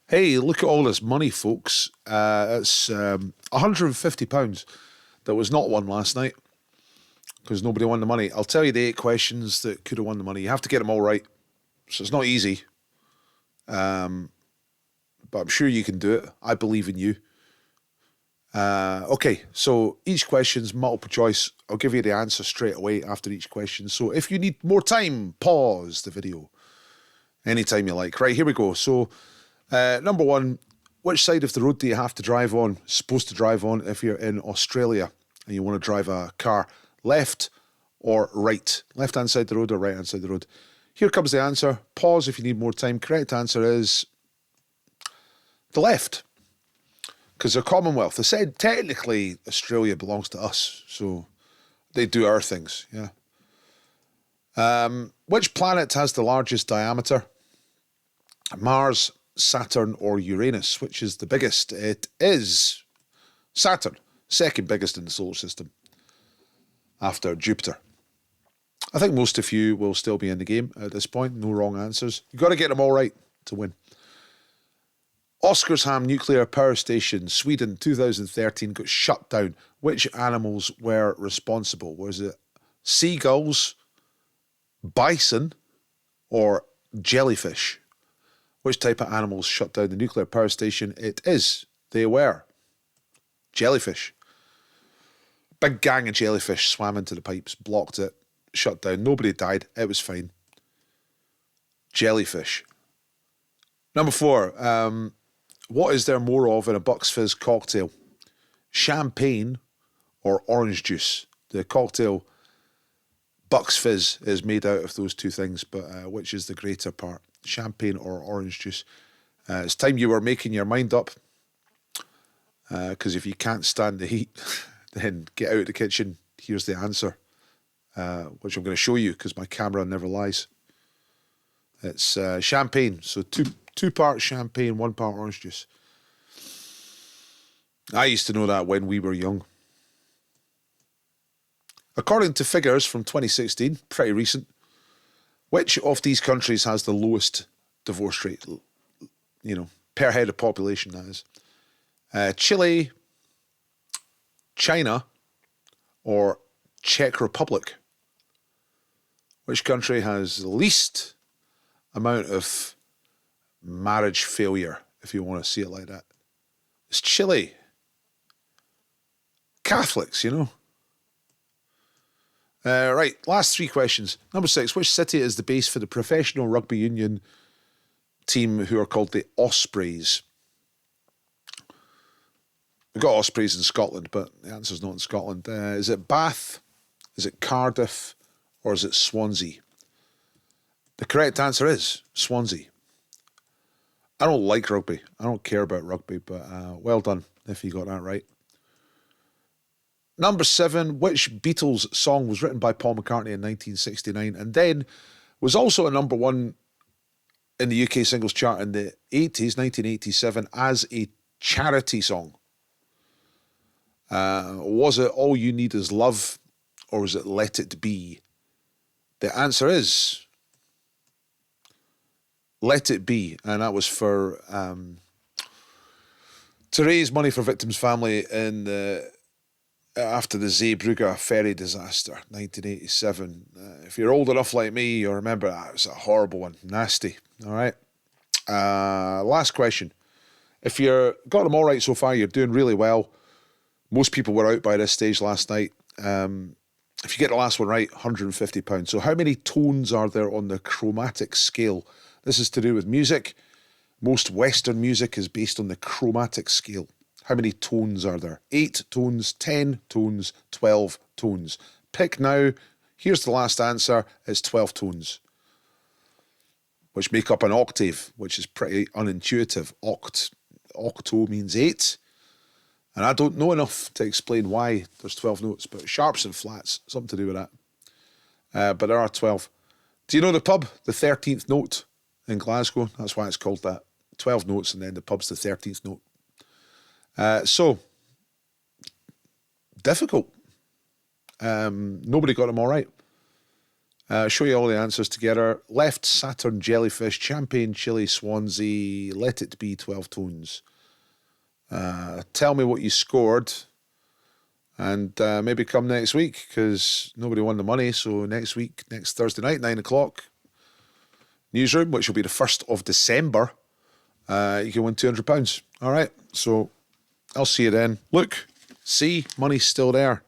Hey, look at all this money, folks. It's £150 that was not won last night because nobody won the money. I'll tell you the 8 questions that could have won the money. You have to get them all right. So it's not easy, but I'm sure you can do it. I believe in you. Okay, so each question's multiple choice. I'll give you the answer straight away after each question. So if you need more time, pause the video anytime you like. Right, here we go. So number one, which side of the road do you have to drive on, supposed to drive on if you're in Australia and you want to drive a car? Left or right? Left-hand side of the road or right-hand side of the road? Here comes the answer. Pause if you need more time. Correct answer is the left. Because they're Commonwealth. They said technically Australia belongs to us, so they do our things, yeah. Which planet has the largest diameter? Mars, Saturn, or Uranus? Which is the biggest? It is Saturn, second biggest in the solar system after Jupiter. I think most of you will still be in the game at this point. No wrong answers. You've got to get them all right to win. Oskarshamn Nuclear Power Station, Sweden, 2013, got shut down. Which animals were responsible? Was it seagulls, bison, or jellyfish? Which type of animals shut down the nuclear power station? It is. They were jellyfish. Big gang of jellyfish swam into the pipes, blocked it, shut down. Nobody died. It was fine. Jellyfish. Number four. What is there more of in a Bucks Fizz cocktail? Champagne or orange juice? The cocktail Bucks Fizz is made out of those two things, but which is the greater part? Champagne or orange juice? It's time you were making your mind up, because if you can't stand the heat, then get out of the kitchen. Here's the answer, which I'm going to show you because my camera never lies. It's champagne. So two parts champagne, 1 part orange juice. I used to know that when we were young. According to figures from 2016, pretty recent, which of these countries has the lowest divorce rate? Per head of population, that is. Chile, China, or Czech Republic? Which country has the least amount of marriage failure, if you want to see it like that? It's Chile. Catholics, Right, last 3 questions. Number 6, which city is the base for the professional rugby union team who are called the Ospreys? We've got Ospreys in Scotland, but the answer's not in Scotland. Is it Bath? Is it Cardiff? Or is it Swansea? The correct answer is Swansea. I don't like rugby. I don't care about rugby, but well done if you got that right. Number 7, which Beatles song was written by Paul McCartney in 1969 and then was also a number 1 in the UK singles chart in the 80s, 1987, as a charity song? Was it All You Need Is Love, or was it Let It Be? The answer is Let It Be, and that was for to raise money for victims' family after the Zeebrugge ferry disaster, 1987. If you're old enough like me, you'll remember that. It was a horrible one. Nasty. All right. Last question. If you've got them all right so far, you're doing really well. Most people were out by this stage last night. If you get the last one right, £150. So how many tones are there on the chromatic scale? This is to do with music. Most Western music is based on the chromatic scale. How many tones are there? 8 tones, 10 tones, 12 tones. Pick now. Here's the last answer. It's 12 tones, which make up an octave, which is pretty unintuitive. Octo means 8. And I don't know enough to explain why there's 12 notes, but sharps and flats, something to do with that. But there are 12. Do you know the pub, the 13th Note in Glasgow? That's why it's called that. 12 notes, and then the pub's the 13th note. So, difficult. Nobody got them all right. Show you all the answers together. Left, Saturn, Jellyfish, Champagne, Chili, Swansea, Let It Be, 12 Tones. Tell me what you scored, and maybe come next week, because nobody won the money. So next week, next Thursday night, 9 o'clock, newsroom, which will be the 1st of December, you can win £200. All right, so I'll see you then. Look, see, money's still there.